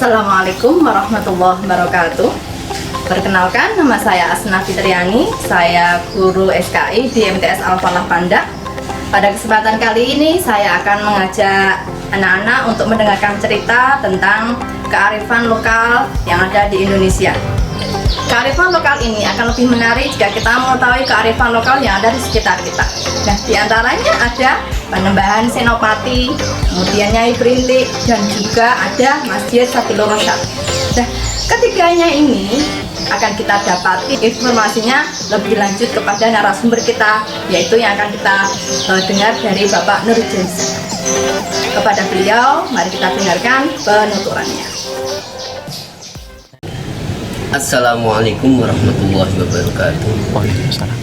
Assalamualaikum warahmatullahi wabarakatuh. Perkenalkan, nama saya Asna Fitriani. Saya guru SKI di MTS Al-Falah Pandak. Pada kesempatan kali ini saya akan mengajak anak-anak untuk mendengarkan cerita tentang kearifan lokal yang ada di Indonesia. Kearifan lokal ini akan lebih menarik jika kita mengetahui kearifan lokal yang ada di sekitar kita. Nah, diantaranya ada Panembahan Senopati, kemudian Nyai Berintik, dan juga ada Masjid Sabilur Rasyad. Nah, ketiganya ini akan kita dapati informasinya lebih lanjut kepada narasumber kita, yaitu yang akan kita dengar dari Bapak Nur Jens. Kepada beliau, mari kita dengarkan penuturannya. Assalamualaikum warahmatullahi wabarakatuh. Waalaikumsalam.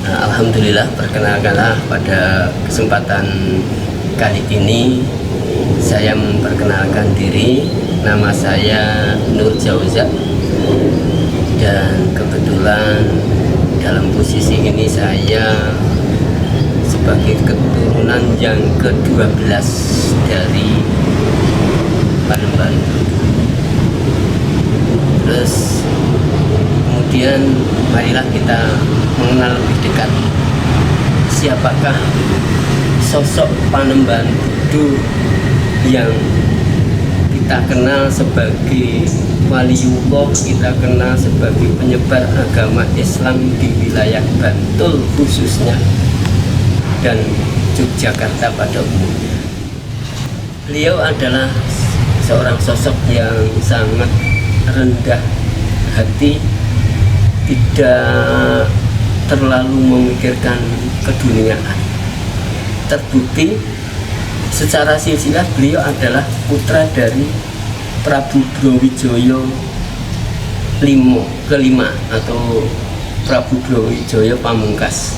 Alhamdulillah, perkenalkanlah pada kesempatan kali ini saya memperkenalkan diri. Nama saya Nur Jauza, dan kebetulan dalam posisi ini saya sebagai keturunan yang ke-12 dari Panembahan. Terus kemudian marilah kita mengenal lebih dekat siapakah sosok Panembahan Budu yang kita kenal sebagai waliullah, kita kenal sebagai penyebar agama Islam di wilayah Bantul khususnya dan Yogyakarta pada umumnya. Beliau adalah seorang sosok yang sangat rendah hati, tidak terlalu memikirkan keduniaan. Terbukti secara silsilah beliau adalah putra dari Prabu Brawijaya kelima atau Prabu Brawijaya Pamungkas.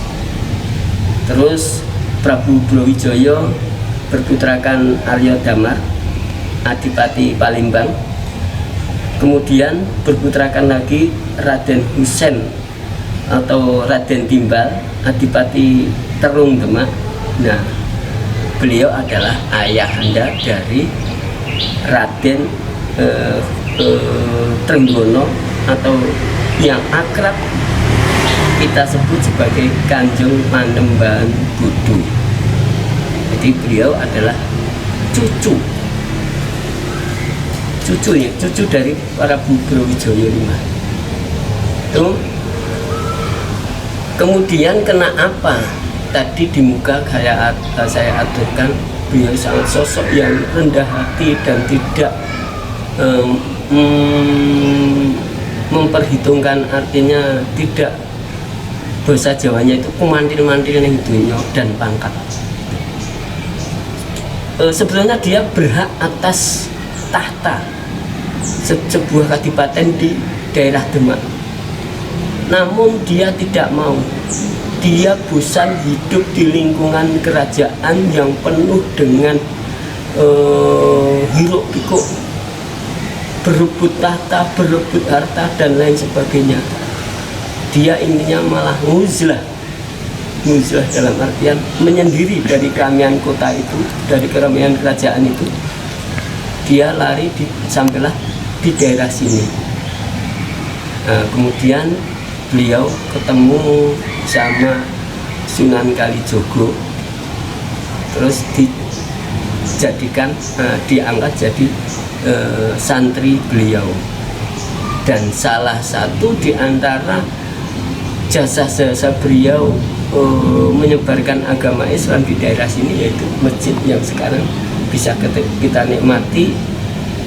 Terus Prabu Brawijaya berputrakan Arya Damar, Adipati Palembang. Kemudian berputrakan lagi Raden Husein atau Raden Timbal, Adipati Terung Demak. Nah, beliau adalah ayahanda dari Raden Trenggono atau yang akrab kita sebut sebagai Kanjeng Panembahan Budu. Jadi beliau adalah cucu dari para Brawijaya V. Itu kemudian kena apa? Tadi di muka saya aturkan beliau sangat sosok yang rendah hati dan tidak memperhitungkan, artinya tidak, bahasa Jawanya itu kumantil-mantil yang dunia dan pangkat. Sebenarnya dia berhak atas tahta sebuah kadipaten di daerah Demak, namun dia tidak mau. Dia bosan hidup di lingkungan kerajaan yang penuh dengan hiruk pikuk, berebut tahta, berebut harta dan lain sebagainya. Dia inginnya malah nguzlah dalam artian menyendiri dari keramaian kota itu, dari keramaian kerajaan itu. Dia lari sampailah di daerah sini. Nah, kemudian beliau ketemu sama Sunan Kalijogo, terus diangkat jadi santri beliau. Dan salah satu di antara jasa-jasa beliau menyebarkan agama Islam di daerah sini yaitu masjid yang sekarang bisa kita nikmati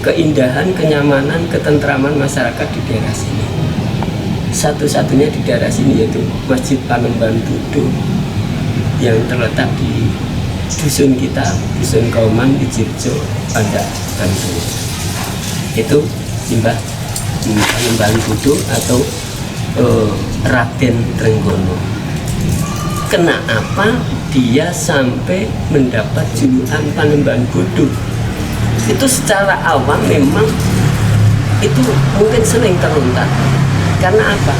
keindahan, kenyamanan, ketentraman masyarakat di daerah sini. Satu-satunya di daerah sini yaitu Masjid Panembahan Budu yang terletak di dusun kita, dusun Kauman di Jirjo, Pandak, Bantul. Itu simbah Panembahan Budu atau Raden Trenggono. Kenapa dia sampai mendapat julukan Panembahan Budu? Itu secara awam memang itu mungkin sering terlontar. Karena apa?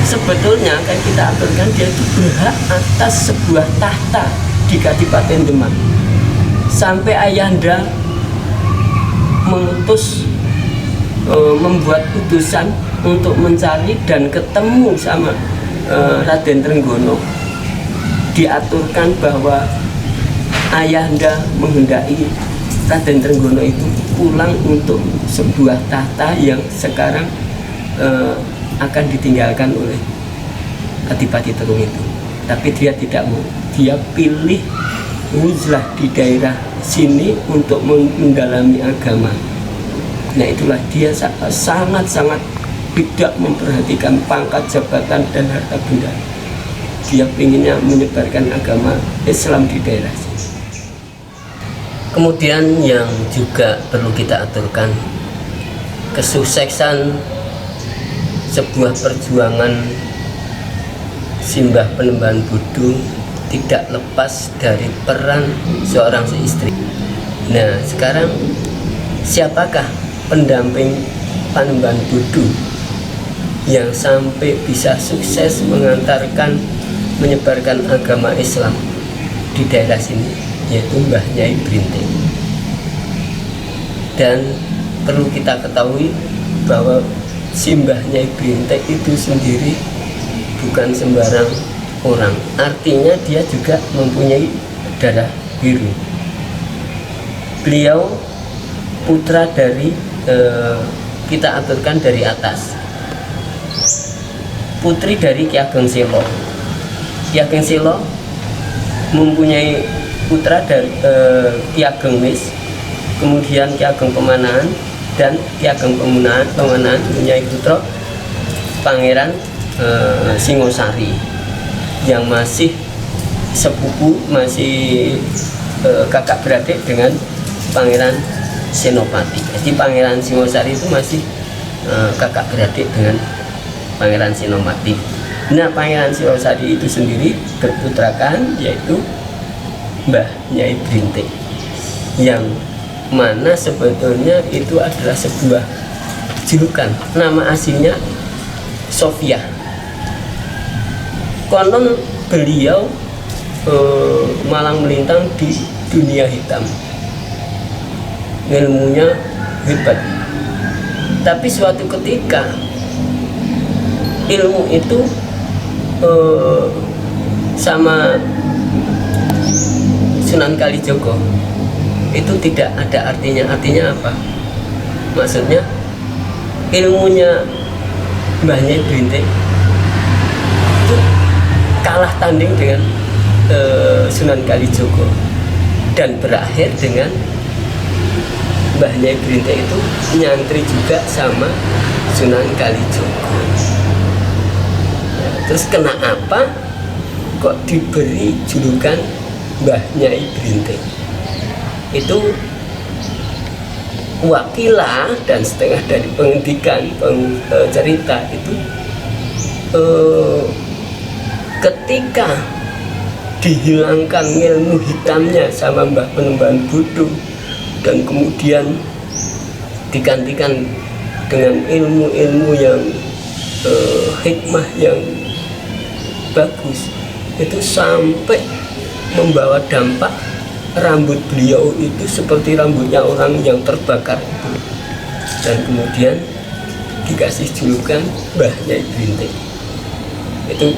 Sebetulnya kan kita aturkan dia itu berhak atas sebuah tahta di Kadipaten Demak. Sampai ayahanda mengutus membuat putusan untuk mencari dan ketemu sama Raden Trenggono. Diaturkan bahwa ayahanda menghendaki Raden Trenggono itu pulang untuk sebuah tahta yang sekarang akan ditinggalkan oleh Adipati Terung itu. Tapi dia tidak mau, dia pilih uzlah di daerah sini untuk mendalami agama. Nah itulah dia sangat-sangat tidak memperhatikan pangkat, jabatan, dan harta benda. Dia inginnya menyebarkan agama Islam di daerah sini. Kemudian yang juga perlu kita aturkan, kesuksesan sebuah perjuangan Simbah Panembahan Bodo tidak lepas dari peran seorang istri. Nah sekarang siapakah pendamping Panembahan Bodo yang sampai bisa sukses menyebarkan agama Islam di daerah sini, yaitu Mbah Nyai Brintik. Dan perlu kita ketahui bahwa si Mbah Nyai Brintik itu sendiri bukan sembarang orang, artinya dia juga mempunyai darah biru. Beliau putra dari kita aturkan dari atas, putri dari Ki Ageng Selo. Ki Ageng Selo mempunyai putra dari Ki Ageng Wis, kemudian Ki Ageng Pemanahan, dan Ki Ageng Pemanahan mempunyai putra Pangeran Singosari yang masih sepupu, masih kakak beradik dengan Pangeran Senopati. Jadi Pangeran Singosari itu masih kakak beradik dengan Pangeran Senopati. Nah Pangeran Singosari itu sendiri berputrakan yaitu Mbah Nyai Brintik, yang mana sebetulnya itu adalah sebuah julukan. Nama aslinya Sofia. Konon beliau malang melintang di dunia hitam, ilmunya hebat. Tapi suatu ketika ilmu itu sama Sunan Kalijogo itu tidak ada artinya. Artinya apa? Maksudnya ilmunya Mbah Nyai Brintik itu kalah tanding dengan Sunan Kalijogo, dan berakhir dengan Mbah Nyai Brintik itu nyantri juga sama Sunan Kalijogo. Terus kena apa kok diberi julukan Mbah Nyai Brintik? Itu wakilah dan setengah dari penghentikan cerita itu ketika dihilangkan ilmu hitamnya sama Mbah Panembahan Bodo dan kemudian digantikan dengan ilmu-ilmu yang hikmah yang bagus, itu sampai membawa dampak rambut beliau itu seperti rambutnya orang yang terbakar itu, dan kemudian dikasih julukan Mbah Nyai Brintik. Itu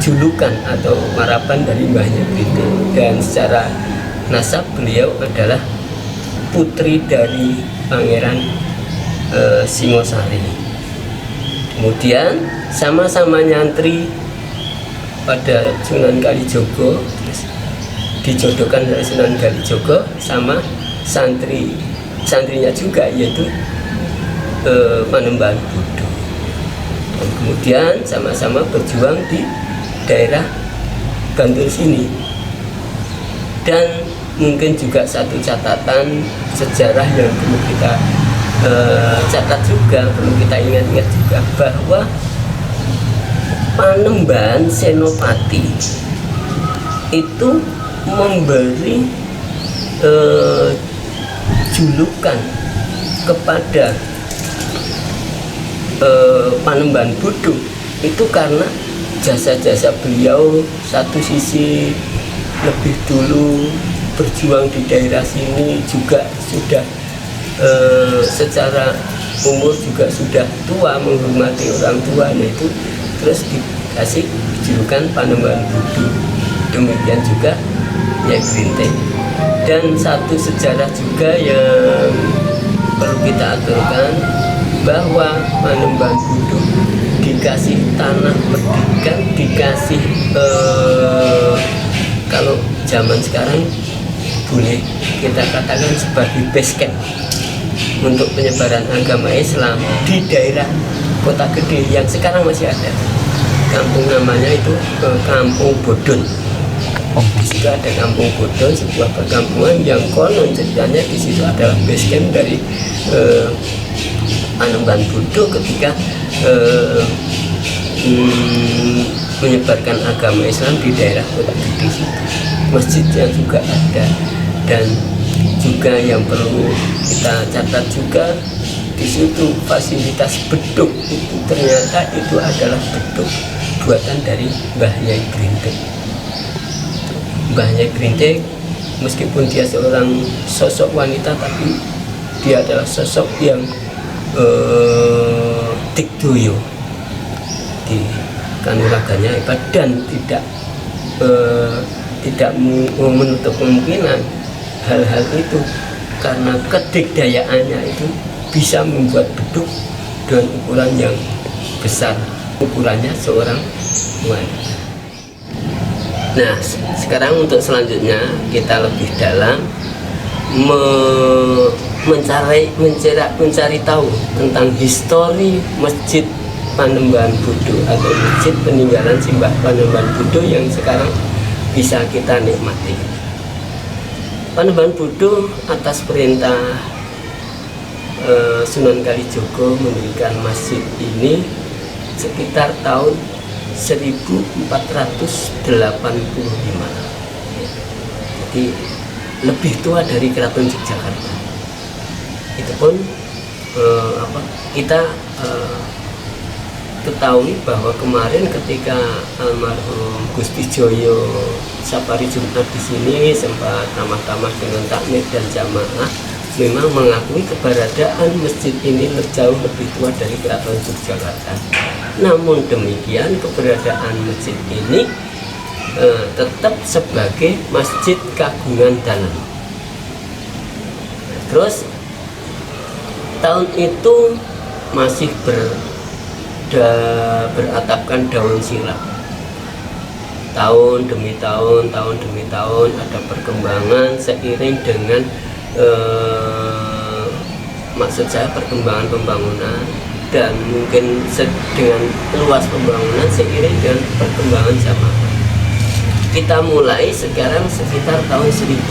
julukan atau marapan dari Mbah Nyai Brintik, dan secara nasab beliau adalah putri dari Pangeran Singosari. Kemudian sama-sama nyantri pada Sunan Kalijogo, dijodohkan dari Sunan Kalijogo sama santrinya juga, yaitu Panembahan Bodo. Dan kemudian sama-sama berjuang di daerah Bantul sini. Dan mungkin juga satu catatan sejarah yang perlu kita catat juga, perlu kita ingat-ingat juga, bahwa Panembahan Senopati itu memberi julukan kepada Panembahan Bodo itu karena jasa-jasa beliau. Satu sisi lebih dulu berjuang di daerah sini, juga sudah secara umur juga sudah tua, menghormati orang tuanya itu, terus dikasih julukan Panembahan Budu. Demikian juga Nyai Grinting. Dan satu sejarah juga yang perlu kita aturkan, bahwa Panembahan Budu dikasih tanah pendidikan, dikasih kalau zaman sekarang boleh kita katakan sebagai base camp untuk penyebaran agama Islam di daerah Kota Gede yang sekarang masih ada. Kampung namanya itu Kampung Bodon. Di situ ada Kampung Bodon, sebuah perkampungan yang konon ceritanya di situ adalah base camp dari Panembahan Budu ketika menyebarkan agama Islam di daerah Kota Gede. Masjidnya juga ada, dan juga yang perlu kita catat juga di situ fasilitas beduk itu ternyata itu adalah beduk buatan dari Mbah Nyai Grinting. Mbah Nyai Grinting meskipun dia seorang sosok wanita, tapi dia adalah sosok yang tikdoyo di kanuraganya hebat, dan tidak menutup kemungkinan hal-hal itu karena kedikdayaannya itu bisa membuat beduk dengan ukuran yang besar, ukurannya seorang wanita. Nah, sekarang untuk selanjutnya kita lebih dalam mencari tahu tentang histori Masjid Panembahan Budu atau masjid peninggalan Simbah Panembahan Budu yang sekarang bisa kita nikmati. Panembahan Budu atas perintah Sunan Kalijogo mendirikan masjid ini sekitar tahun 1485. Jadi lebih tua dari Keraton Yogyakarta. Itu pun kita ketahui bahwa kemarin ketika almarhum Gusti Joyo Sapari Jumat di sini sempat tamah-tamah dengan takmir dan jamaah, memang mengakui keberadaan masjid ini jauh lebih tua dari Keraton Yogyakarta. Namun demikian keberadaan masjid ini tetap sebagai masjid kagungan dalam. Terus tahun itu masih beratapkan daun silap. Tahun demi tahun ada perkembangan seiring dengan maksud saya perkembangan pembangunan, dan mungkin dengan luas pembangunan seiring dengan perkembangan zaman. Kita mulai sekarang sekitar tahun 1911.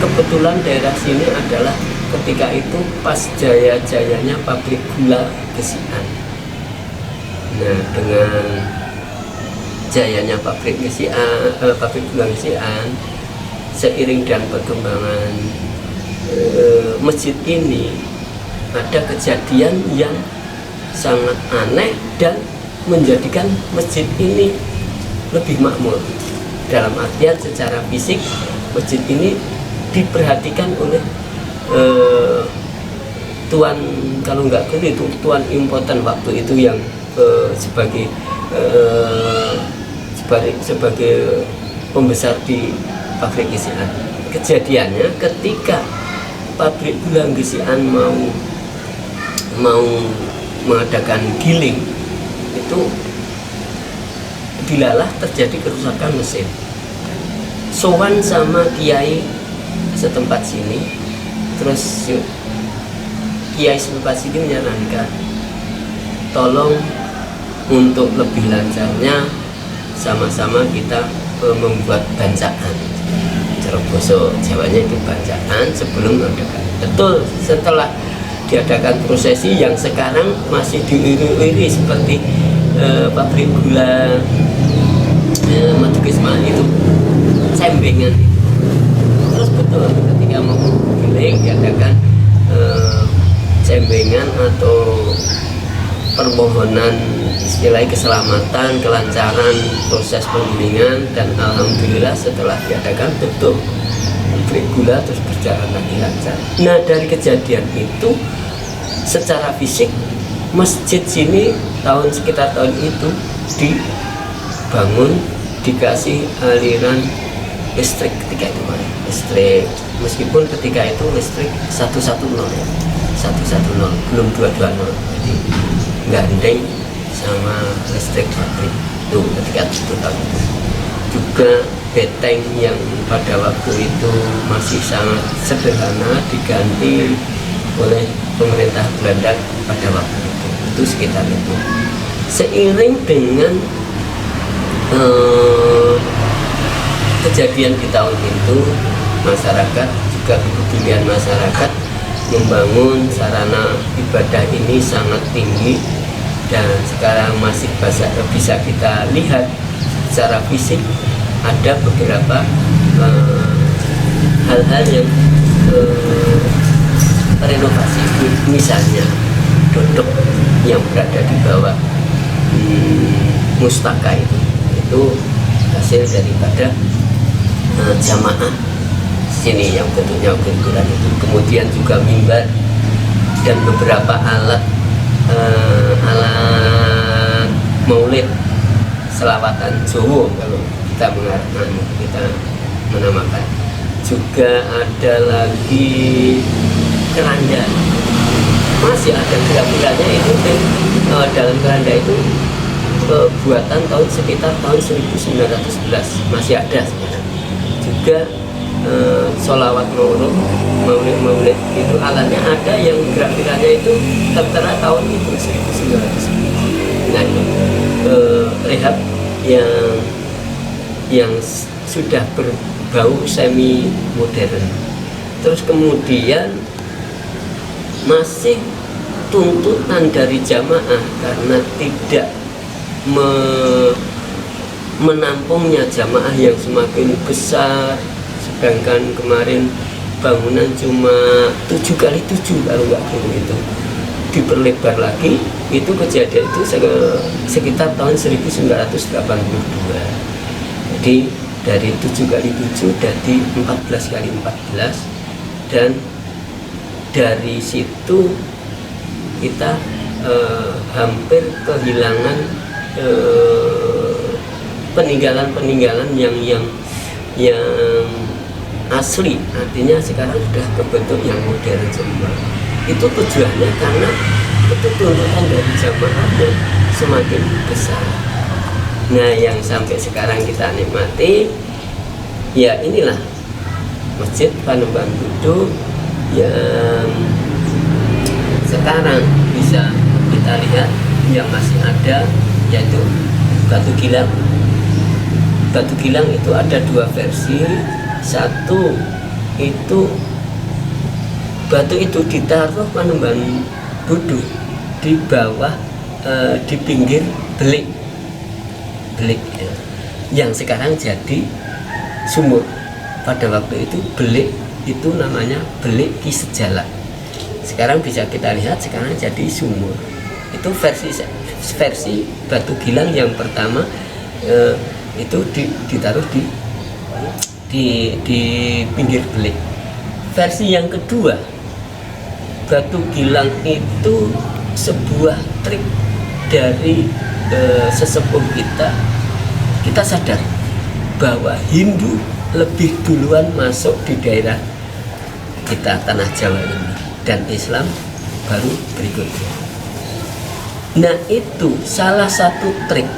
Kebetulan daerah sini adalah ketika itu pas jaya-jayanya pabrik gula Gesian. Nah, dengan jayanya pabrik gula Gesian, seiring dan perkembangan masjid ini, ada kejadian yang sangat aneh dan menjadikan masjid ini lebih makmur. Dalam artian secara fisik masjid ini diperhatikan oleh tuan, kalau nggak itu tuan impoten waktu itu yang sebagai pembesar di pabrik Gesian. Kejadiannya ketika pabrik gula Gesian mau mengadakan giling, itu dilalah terjadi kerusakan mesin. Sowan sama kiai setempat sini, terus kiai setempat sini menyarankan tolong untuk lebih lancarnya sama-sama kita membuat bancaan. Ceroboso Jawanya itu bancaan sebelum mengadakan. Betul, setelah diadakan prosesi yang sekarang masih diiringi seperti pabrik gula Madukisma itu sembengan. Terus betul ketika mau giling diadakan sembengan atau permohonan istilahnya keselamatan, kelancaran proses penggilingan, dan alhamdulillah setelah diadakan betul gula terus berjalan lagi lancar. Nah, dari kejadian itu secara fisik masjid sini sekitar tahun itu dibangun, dikasih aliran listrik ketika itu, listrik, meskipun ketika itu listrik 110 ya, 110 belum 220, jadi gandeng sama listrik pabrik itu ketika itu tahun itu. Juga beteng yang pada waktu itu masih sangat sederhana diganti oleh pemerintah Belanda pada waktu itu sekitar itu. Seiring dengan kejadian di tahun itu, masyarakat juga kepedulian masyarakat membangun sarana ibadah ini sangat tinggi, dan sekarang masih bisa kita lihat secara fisik ada beberapa hal-hal yang renovasi, misalnya dodok yang berada di bawah mustaka itu hasil daripada jamaah sini yang bentuknya gundulan itu. Kemudian juga mimbar dan beberapa alat maulid selawatan Jawa kalau kita menamakan. Juga ada lagi keranda, masih ada gerak-geraknya itu. Dalam keranda itu buatan sekitar tahun 1911 masih ada sekarang. Juga sholawat maulid itu alatnya ada yang gerak-geraknya itu tertera tahun itu 1911. Nah, rehab yang sudah berbau semi modern. Terus kemudian masih tuntutan dari jamaah karena tidak menampungnya jamaah yang semakin besar, sedangkan kemarin bangunan cuma 7x7 kalau nggak itu diperlebar lagi. Itu kejadian itu sekitar tahun 1982. Jadi dari 7x7 jadi 14x14, dan dari situ kita hampir kehilangan peninggalan yang asli, artinya sekarang sudah kebentuk yang modern semua. Itu tujuannya karena itu tuntutan dari jamaahnya semakin besar. Nah, yang sampai sekarang kita nikmati ya inilah Masjid Panembahan Budo yang sekarang bisa kita lihat yang masih ada, yaitu batu gilang. Batu gilang itu ada dua versi. Satu itu batu itu ditaruh Panembahan Budo di bawah di pinggir belik ya, yang sekarang jadi sumur. Pada waktu itu belik itu namanya belik Ki Sejala. Sekarang bisa kita lihat sekarang jadi sumur. Itu versi batu gilang yang pertama, itu ditaruh di pinggir belik. Versi yang kedua, batu gilang itu sebuah trik dari sesepuh kita sadar bahwa Hindu lebih duluan masuk di daerah kita tanah Jawa ini, dan Islam baru berikutnya. Nah, itu salah satu trik.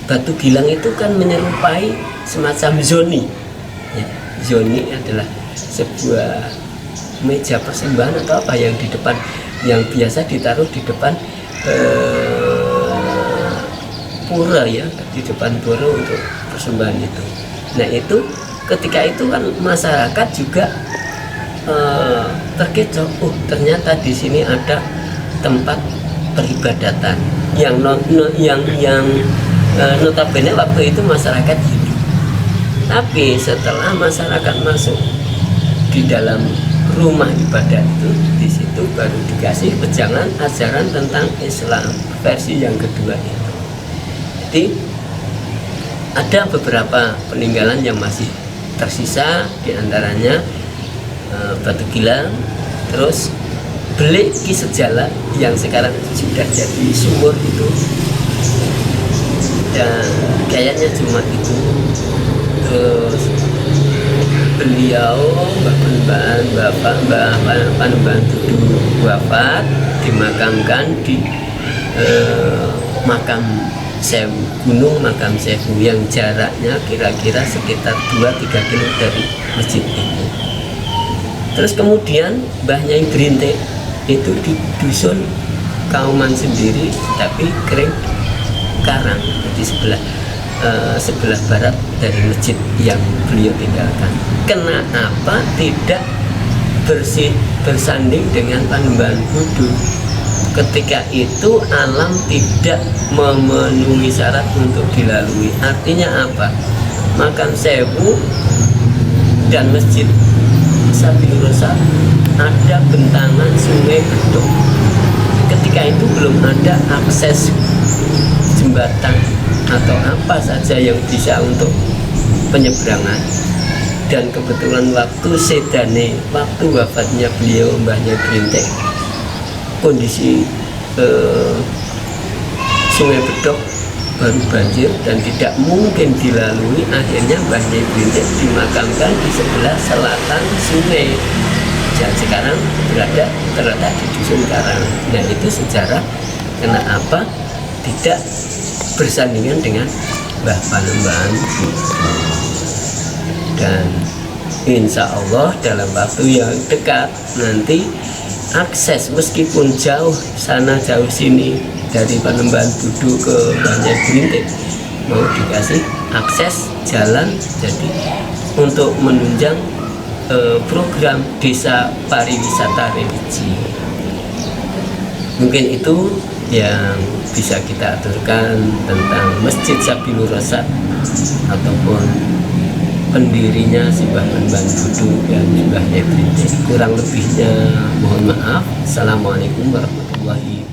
Batu gilang itu kan menyerupai semacam zoni ya. Zoni adalah sebuah meja persembahan atau apa yang di depan, yang biasa ditaruh di depan pura ya, di depan pura untuk persembahan itu. Nah, itu ketika itu kan masyarakat juga terkecoh, ternyata di sini ada tempat peribadatan yang notabene waktu itu masyarakat Hindu. Tapi setelah masyarakat masuk di dalam rumah ibadah itu, di situ baru dikasih pejangan ajaran tentang Islam versi yang kedua itu. Jadi ada beberapa peninggalan yang masih tersisa, diantaranya batu gilang, terus belik Ki Sejala yang sekarang sudah jadi sumur itu, dan kayaknya cuma itu. Terus beliau Bapak Panembahan Budu wafat, dimakamkan di makam Sewu, Gunung Makam Sewu yang jaraknya kira-kira sekitar 2-3 kilo dari masjid ini. Terus kemudian Mbah Nyai Brintik itu di dusun Kauman sendiri, tapi kering karang di sebelah barat dari masjid yang beliau tinggalkan. Kenapa tidak bersanding dengan Panembahan Budu? Ketika itu alam tidak memenuhi syarat untuk dilalui. Artinya apa? Makam Sewu dan masjid Sabilurosa ada bentangan Sungai Bedok. Ketika itu belum ada akses jembatan atau apa saja yang bisa untuk penyeberangan. Dan kebetulan waktu sedane, waktu wafatnya beliau Mbah Nyai Brintik, kondisi Sungai Bedok baru banjir dan tidak mungkin dilalui. Akhirnya Mbah Nyai Brintik dimakamkan di sebelah selatan sungai dan sekarang terletak di dusun Karang. Nah, itu sejarah kenapa tidak bersandingan dengan Mbah Panembahan Budu. Dan insya Allah dalam waktu yang dekat nanti akses, meskipun jauh sana jauh sini dari Panembahan Budu ke Mbah Nyai Brintik, mau dikasih akses jalan jadi untuk menunjang program desa pariwisata religi. Mungkin itu yang bisa kita aturkan tentang Masjid Sabilurosa ataupun pendirinya si Mbah Panembahan Budu dan Mbah Nyai Brintik. Kurang lebihnya mohon maaf. Assalamualaikum warahmatullahi wabarakatuh.